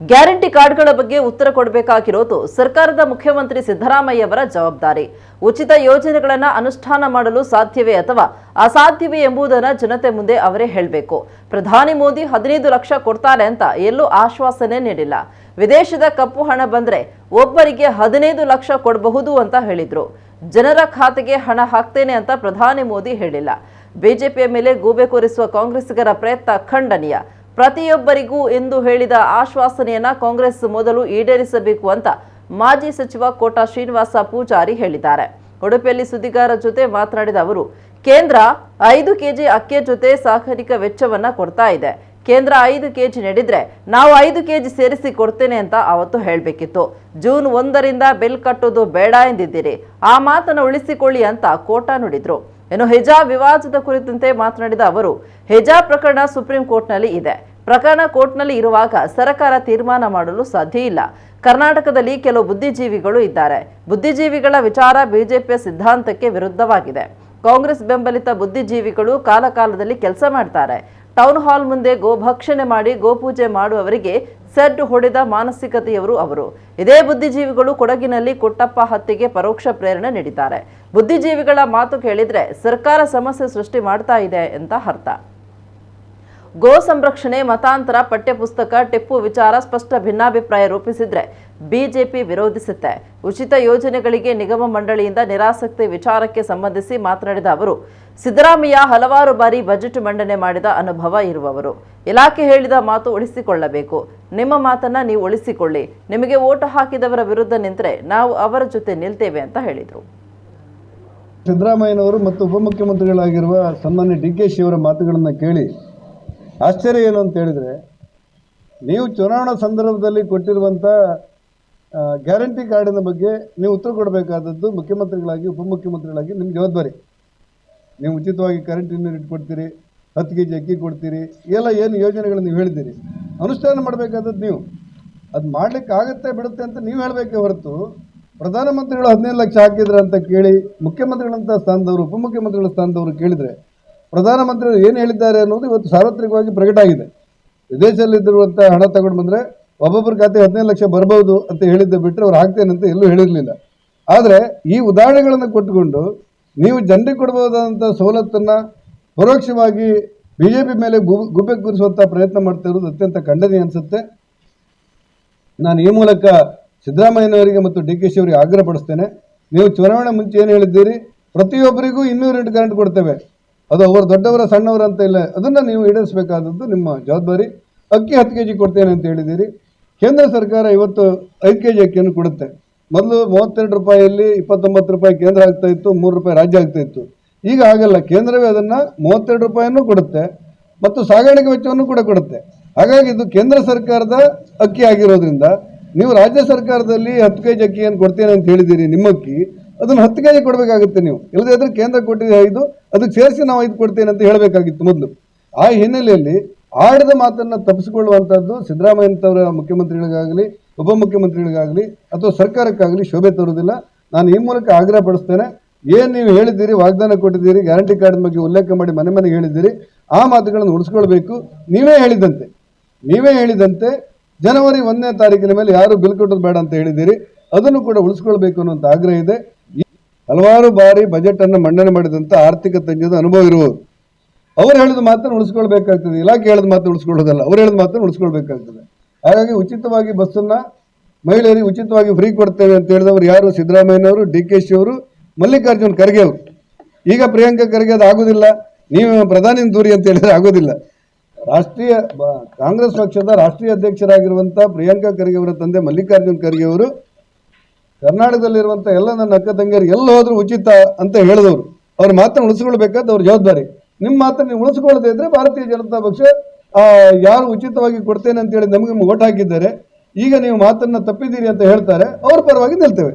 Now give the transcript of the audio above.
Guarantee ಕಾರ್ಡ್ಗಳ ಬಗ್ಗೆ ಉತ್ತರ ಕೊಡಬೇಕಾಗಿರೋದು ಸರ್ಕಾರದ ಮುಖ್ಯಮಂತ್ರಿ ಸಿದ್ದರಾಮಯ್ಯವರ ಜವಾಬ್ದಾರಿ. ಉಚಿತ ಯೋಜನೆಗಳನ್ನು ಅನುಷ್ಠಾನ ಮಾಡಲು ಸಾಧ್ಯವೇ ಅಥವಾ ಅಸಾಧ್ಯವೇ ಎಂಬುದನ್ನು ಜನತೆ ಮುಂದೆ ಅವರೇ ಹೇಳಬೇಕು. ಪ್ರಧಾನಿ ಮೋದಿ 15 ಲಕ್ಷ ಕೊಡ್ತಾರೆ ಅಂತ ಎಲ್ಲೂ ಆಶ್ವಾಸನೆ ನೀಡಿಲ್ಲ. ವಿದೇಶದ ಕಪ್ಪು ಹಣ ಬಂದ್ರೆ ಒಬ್ಬರಿಗೆ 15 ಲಕ್ಷ ಕೊಡಬಹುದು ಅಂತ ಹೇಳಿದ್ರು. ಜನರ ಖಾತೆಗೆ ಹಣ ಹಾಕ್ತೇನೆ ಅಂತ ಪ್ರಧಾನಿ ಮೋದಿ ಹೇಳಿಲ್ಲ. ಬಿಜೆಪಿಯ ಮೇಲೆ ಗೂಬೆ ಕೂರಿಸುವ ಕಾಂಗ್ರೆಸ್ಸಿಗರ ಪ್ರಯತ್ನ ಖಂಡನೀಯ. ಪ್ರತಿಯೊಬ್ಬರಿಗೂ ಎಂದು ಹೇಳಿದ ಆಶ್ವಾಸನೆಯನ್ನ ಕಾಂಗ್ರೆಸ್ ಮೊದಲು ಈಡೇರಿಸಬೇಕು ಅಂತ ಮಾಜಿ ಸಚಿವ ಕೋಟಾ ಶ್ರೀನಿವಾಸ ಪೂಜಾರಿ ಹೇಳಿದ್ದಾರೆ. ಉಡುಪಿಯಲ್ಲಿ ಸುದ್ದಿಗಾರರ ಜೊತೆ ಮಾತನಾಡಿದ ಅವರು, ಕೇಂದ್ರ 5 ಕೆಜಿ ಅಕ್ಕಿಯ ಜೊತೆ ಸಾಗಾಣಿಕಾ ವೆಚ್ಚವನ್ನ ಕೊಡ್ತಾ ಇದೆ. ಕೇಂದ್ರ 5 ಕೆಜಿ ನೀಡಿದ್ರೆ ನಾವು 5 ಕೆಜಿ ಸೇರಿಸಿ ಕೊಡ್ತೇನೆ ಅಂತ ಅವತ್ತು ಹೇಳಬೇಕಿತ್ತು. ಜೂನ್ 1ರಿಂದ ಬಿಲ್ ಕಟ್ಟೋದು ಬೇಡ ಎಂದಿದ್ದೀರಿ. ಆ ಮಾತನ್ನು ಉಳಿಸಿಕೊಳ್ಳಿ ಅಂತ ಕೋಟಾ ನುಡಿದ್ರು. ಇನ್ನು ಹಿಜಾಬ್ ವಿವಾದದ ಕುರಿತಂತೆ ಮಾತನಾಡಿದ ಅವರು, ಹಿಜಾಬ್ ಪ್ರಕರಣ ಸುಪ್ರೀಂ ಕೋರ್ಟ್ನಲ್ಲಿ ಇದೆ. ಪ್ರಕರಣ ಕೋರ್ಟ್ನಲ್ಲಿ ಇರುವಾಗ ಸರ್ಕಾರ ತೀರ್ಮಾನ ಮಾಡಲು ಸಾಧ್ಯ ಇಲ್ಲ. ಕರ್ನಾಟಕದಲ್ಲಿ ಕೆಲವು ಬುದ್ಧಿಜೀವಿಗಳು ಇದ್ದಾರೆ. ಬುದ್ಧಿಜೀವಿಗಳ ವಿಚಾರ ಬಿಜೆಪಿಯ ಸಿದ್ಧಾಂತಕ್ಕೆ ವಿರುದ್ಧವಾಗಿದೆ. ಕಾಂಗ್ರೆಸ್ ಬೆಂಬಲಿತ ಬುದ್ಧಿಜೀವಿಗಳು ಕಾಲಕಾಲದಲ್ಲಿ ಕೆಲಸ ಮಾಡ್ತಾರೆ. ಟೌನ್ ಹಾಲ್ ಮುಂದೆ ಗೋಭಕ್ಷಣೆ ಮಾಡಿ ಗೋಪೂಜೆ ಮಾಡುವವರಿಗೆ ಸೆಡ್ ಹೊಡೆದ ಮಾನಸಿಕತೆಯವರು ಅವರು. ಇದೇ ಬುದ್ಧಿಜೀವಿಗಳು ಕೊಡಗಿನಲ್ಲಿ ಕೊಟ್ಟಪ್ಪ ಹತ್ಯೆಗೆ ಪರೋಕ್ಷ ಪ್ರೇರಣೆ ನೀಡಿದ್ದಾರೆ. ಬುದ್ಧಿಜೀವಿಗಳ ಮಾತು ಕೇಳಿದ್ರೆ ಸರ್ಕಾರ ಸಮಸ್ಯೆ ಸೃಷ್ಟಿ ಮಾಡ್ತಾ ಇದೆ ಅಂತ ಅರ್ಥ. ಗೋ ಸಂರಕ್ಷಣೆ, ಮತಾಂತರ, ಪಠ್ಯಪುಸ್ತಕ, ಟಿಪ್ಪು ವಿಚಾರ ಸ್ಪಷ್ಟ ಭಿನ್ನಾಭಿಪ್ರಾಯ ರೂಪಿಸಿದ್ರೆ ಬಿಜೆಪಿ ವಿರೋಧಿಸುತ್ತೆ. ಉಚಿತ ಯೋಜನೆಗಳಿಗೆ ನಿಗಮ ಮಂಡಳಿಯಿಂದ ನಿರಾಸಕ್ತಿ ವಿಚಾರಕ್ಕೆ ಸಂಬಂಧಿಸಿ ಮಾತನಾಡಿದ ಅವರು, ಸಿದ್ದರಾಮಯ್ಯ ಹಲವಾರು ಬಾರಿ ಬಜೆಟ್ ಮಂಡನೆ ಮಾಡಿದ ಅನುಭವ ಇರುವವರು. ಇಲಾಖೆ ಹೇಳಿದ ಮಾತು ಉಳಿಸಿಕೊಳ್ಳಬೇಕು. ನಿಮ್ಮ ಮಾತನ್ನ ನೀವು ಉಳಿಸಿಕೊಳ್ಳಿ. ನಿಮಗೆ ಓಟು ಹಾಕಿದವರ ವಿರುದ್ಧ ನಿಂತರೆ ನಾವು ಅವರ ಜೊತೆ ನಿಲ್ತೇವೆ ಅಂತ ಹೇಳಿದರು. ಸಿದ್ದರಾಮಯ್ಯನವರು ಮತ್ತು ಉಪಮುಖ್ಯಮಂತ್ರಿಗಳಾಗಿರುವ ಸನ್ಮಾನ್ಯ DK ಶಿ ಅವರ ಮಾತುಗಳನ್ನು ಕೇಳಿ ಆಶ್ಚರ್ಯ ಏನು ಅಂತ ಹೇಳಿದರೆ, ನೀವು ಚುನಾವಣಾ ಸಂದರ್ಭದಲ್ಲಿ ಕೊಟ್ಟಿರುವಂಥ ಗ್ಯಾರಂಟಿ ಕಾರ್ಡಿನ ಬಗ್ಗೆ ನೀವು ಉತ್ತರ ಕೊಡಬೇಕಾದದ್ದು ಮುಖ್ಯಮಂತ್ರಿಗಳಾಗಿ ಉಪಮುಖ್ಯಮಂತ್ರಿಗಳಾಗಿ ನಿಮ್ಮ ಜವಾಬ್ದಾರಿ. ನೀವು ಉಚಿತವಾಗಿ ಕರೆಂಟ್ ಯೂನಿಟ್ ಕೊಡ್ತೀರಿ, 10 ಕೆಜಿ ಅಕ್ಕಿ ಕೊಡ್ತೀರಿ, ಎಲ್ಲ ಏನು ಯೋಜನೆಗಳು ನೀವು ಹೇಳಿದ್ದೀರಿ, ಅನುಷ್ಠಾನ ಮಾಡಬೇಕಾದದ್ದು ನೀವು. ಅದು ಮಾಡಲಿಕ್ಕೆ ಆಗುತ್ತೆ ಬಿಡುತ್ತೆ ಅಂತ ನೀವು ಹೇಳಬೇಕೇ ಹೊರತು ಪ್ರಧಾನಮಂತ್ರಿಗಳು 15 ಲಕ್ಷ ಹಾಕಿದ್ರೆ ಅಂತ ಕೇಳಿ ಮುಖ್ಯಮಂತ್ರಿಗಳಂಥ ಸ್ಥಾನದವರು ಉಪಮುಖ್ಯಮಂತ್ರಿಗಳ ಸ್ಥಾನದವರು ಕೇಳಿದರೆ ಪ್ರಧಾನಮಂತ್ರಿಗಳು ಏನು ಹೇಳಿದ್ದಾರೆ ಅನ್ನೋದು ಇವತ್ತು ಸಾರ್ವತ್ರಿಕವಾಗಿ ಪ್ರಕಟ ಆಗಿದೆ. ವಿದೇಶದಲ್ಲಿದ್ದಿರುವಂಥ ಹಣ ತಗೊಂಡು ಬಂದರೆ ಒಬ್ಬೊಬ್ಬರ ಖಾತೆ 15 ಲಕ್ಷ ಬರ್ಬೋದು ಅಂತ ಹೇಳಿದ್ದೆ ಬಿಟ್ಟರೆ ಅವ್ರು ಹಾಕ್ತೇನೆ ಅಂತ ಎಲ್ಲೂ ಹೇಳಿರಲಿಲ್ಲ. ಆದರೆ ಈ ಉದಾಹರಣೆಗಳನ್ನು ಕೊಟ್ಟುಕೊಂಡು ನೀವು ಜನರಿಗೆ ಕೊಡಬಹುದಾದಂಥ ಸವಲತ್ತನ್ನು ಪರೋಕ್ಷವಾಗಿ BJP ಮೇಲೆ ಗುಬ್ಬೆ ಕೂರಿಸುವಂಥ ಪ್ರಯತ್ನ ಮಾಡ್ತಾ ಇರೋದು ಅತ್ಯಂತ ಖಂಡನೀಯ ಅನಿಸುತ್ತೆ. ನಾನು ಈ ಮೂಲಕ ಸಿದ್ದರಾಮಯ್ಯನವರಿಗೆ ಮತ್ತು DK ಶಿ ಅವರಿಗೆ ಆಗ್ರಹ ಪಡಿಸ್ತೇನೆ. ನೀವು ಚುನಾವಣೆ ಮುಂಚೆ ಏನು ಹೇಳಿದ್ದೀರಿ, ಪ್ರತಿಯೊಬ್ಬರಿಗೂ 200 ಯೂನಿಟ್ ಕರೆಂಟ್ ಕೊಡ್ತೇವೆ, ಅದು ಅವರು ದೊಡ್ಡವರ ಸಣ್ಣವರ ಅಂತ ಇಲ್ಲ, ಅದನ್ನು ನೀವು ಈಡೇರಿಸಬೇಕಾದದ್ದು ನಿಮ್ಮ ಜವಾಬ್ದಾರಿ. ಅಕ್ಕಿ 10 ಕೆಜಿ ಕೊಡ್ತೇನೆ ಅಂತ ಹೇಳಿದ್ದೀರಿ. ಕೇಂದ್ರ ಸರ್ಕಾರ ಇವತ್ತು 5 ಕೆಜಿ ಅಕ್ಕಿಯನ್ನು ಕೊಡುತ್ತೆ. ಮೊದಲು 32 ರೂಪಾಯಿಯಲ್ಲಿ 29 ರೂಪಾಯಿ ಕೇಂದ್ರ ಆಗ್ತಾ ಇತ್ತು, 3 ರೂಪಾಯಿ ರಾಜ್ಯ ಆಗ್ತಾ ಇತ್ತು. ಈಗ ಆಗಲ್ಲ, ಕೇಂದ್ರವೇ ಅದನ್ನು 32 ರೂಪಾಯಿಯನ್ನು ಕೊಡುತ್ತೆ ಮತ್ತು ಸಾಗಾಣಿಕೆ ವೆಚ್ಚವನ್ನು ಕೂಡ ಕೊಡುತ್ತೆ. ಹಾಗಾಗಿ ಇದು ಕೇಂದ್ರ ಸರ್ಕಾರದ ಅಕ್ಕಿ ಆಗಿರೋದ್ರಿಂದ ನೀವು ರಾಜ್ಯ ಸರ್ಕಾರದಲ್ಲಿ 10 ಕೆಜಿ ಅಕ್ಕಿಯನ್ನು ಕೊಡ್ತೇನೆ ಅಂತ ಹೇಳಿದ್ದೀರಿ. ನಿಮ್ಮ ಅಕ್ಕಿ ಅದನ್ನು 10 ಕೆಜಿ ಕೊಡಬೇಕಾಗುತ್ತೆ. ನೀವು ಇಲ್ಲದೇ ಇದ್ರೆ ಕೇಂದ್ರ ಕೊಟ್ಟಿದೆ 5, ಅದಕ್ಕೆ ಸೇರಿಸಿ ನಾವು 5 ಕೊಡ್ತೇನೆ ಅಂತ ಹೇಳಬೇಕಾಗಿತ್ತು ಮೊದಲು. ಆ ಹಿನ್ನೆಲೆಯಲ್ಲಿ ಆಡಿದ ಮಾತನ್ನು ತಪ್ಪಿಸಿಕೊಳ್ಳುವಂಥದ್ದು ಸಿದ್ದರಾಮಯ್ಯನವರ ಮುಖ್ಯಮಂತ್ರಿಗಳಿಗಾಗಲಿ ಉಪಮುಖ್ಯಮಂತ್ರಿಗಳಿಗಾಗಲಿ ಅಥವಾ ಸರ್ಕಾರಕ್ಕಾಗಲಿ ಶೋಭೆ ತರುವುದಿಲ್ಲ. ನಾನು ಈ ಮೂಲಕ ಆಗ್ರಹ ಪಡಿಸ್ತೇನೆ, ಏನು ನೀವು ಹೇಳಿದ್ದೀರಿ, ವಾಗ್ದಾನ ಕೊಟ್ಟಿದ್ದೀರಿ, ಗ್ಯಾರಂಟಿ ಕಾರ್ಡ್ ಬಗ್ಗೆ ಉಲ್ಲೇಖ ಮಾಡಿ ಮನೆ ಮನೆಗೆ ಹೇಳಿದ್ದೀರಿ, ಆ ಮಾತುಗಳನ್ನು ಉಳಿಸ್ಕೊಳ್ಬೇಕು. ನೀವೇ ಹೇಳಿದಂತೆ ಜನವರಿ 1ನೇ ತಾರೀಕಿನ ಮೇಲೆ ಯಾರು ಬಿಲ್ ಕೊಟ್ಟೋದು ಬೇಡ ಅಂತ ಹೇಳಿದ್ದೀರಿ, ಅದನ್ನು ಕೂಡ ಉಳಿಸ್ಕೊಳ್ಬೇಕು ಅನ್ನುವಂಥ ಆಗ್ರಹ ಇದೆ. ಹಲವಾರು ಬಾರಿ ಬಜೆಟ್ ಅನ್ನು ಮಂಡನೆ ಮಾಡಿದಂಥ ಆರ್ಥಿಕ ತಜ್ಞದ ಅನುಭವ ಇರುವವರು ಅವ್ರು ಹೇಳಿದ ಮಾತನ್ನು ಉಳಿಸ್ಕೊಳ್ಬೇಕಾಗ್ತದೆ. ಇಲಾಖೆ ಹೇಳಿದ ಮಾತು ಉಳಿಸ್ಕೊಳ್ಳೋದಲ್ಲ, ಅವ್ರು ಹೇಳಿದ ಮಾತನ್ನು ಉಳಿಸ್ಕೊಳ್ಬೇಕಾಗ್ತದೆ. ಹಾಗಾಗಿ ಉಚಿತವಾಗಿ ಬಸ್ಸನ್ನು ಮಹಿಳೆಯರಿಗೆ ಉಚಿತವಾಗಿ ಫ್ರೀ ಕೊಡ್ತೇವೆ ಅಂತ ಹೇಳಿದವರು ಯಾರು? ಸಿದ್ದರಾಮಯ್ಯನವರು, DK ಶಿ ಅವರು, ಮಲ್ಲಿಕಾರ್ಜುನ್ ಖರ್ಗೆ ಅವರು. ಈಗ ಪ್ರಿಯಾಂಕಾ ಖರ್ಗೆ ಅದು ಆಗೋದಿಲ್ಲ, ನೀವು ಪ್ರಧಾನಿ ದೂರಿ ಅಂತ ಹೇಳಿದ್ರೆ ಆಗೋದಿಲ್ಲ. ಕಾಂಗ್ರೆಸ್ ಪಕ್ಷದ ರಾಷ್ಟ್ರೀಯ ಅಧ್ಯಕ್ಷರಾಗಿರುವಂಥ ಪ್ರಿಯಾಂಕಾ ಖರ್ಗೆ ಅವರ ತಂದೆ ಮಲ್ಲಿಕಾರ್ಜುನ್ ಖರ್ಗೆ ಅವರು ಕರ್ನಾಟಕದಲ್ಲಿರುವಂಥ ಎಲ್ಲ ನನ್ನ ಅಕ್ಕ ತಂಗಿಯರಿಗೆ ಎಲ್ಲ ಹೋದರೂ ಉಚಿತ ಅಂತ ಹೇಳಿದವರು. ಅವ್ರ ಮಾತನ್ನು ಉಳಿಸ್ಕೊಳ್ಬೇಕಾದ ಅವ್ರ ಜವಾಬ್ದಾರಿ. ನಿಮ್ಮ ಮಾತನ್ನು ನೀವು ಉಳಿಸ್ಕೊಳ್ಳದೆ ಇದ್ದರೆ ಭಾರತೀಯ ಜನತಾ ಪಕ್ಷ ಯಾರು ಉಚಿತವಾಗಿ ಕೊಡ್ತೇನೆ ಅಂತೇಳಿ ನಮಗೆ ಓಟ್ ಹಾಕಿದ್ದಾರೆ, ಈಗ ನೀವು ಮಾತನ್ನು ತಪ್ಪಿದ್ದೀರಿ ಅಂತ ಹೇಳ್ತಾರೆ, ಅವ್ರ ಪರವಾಗಿ ನಿಲ್ತೇವೆ.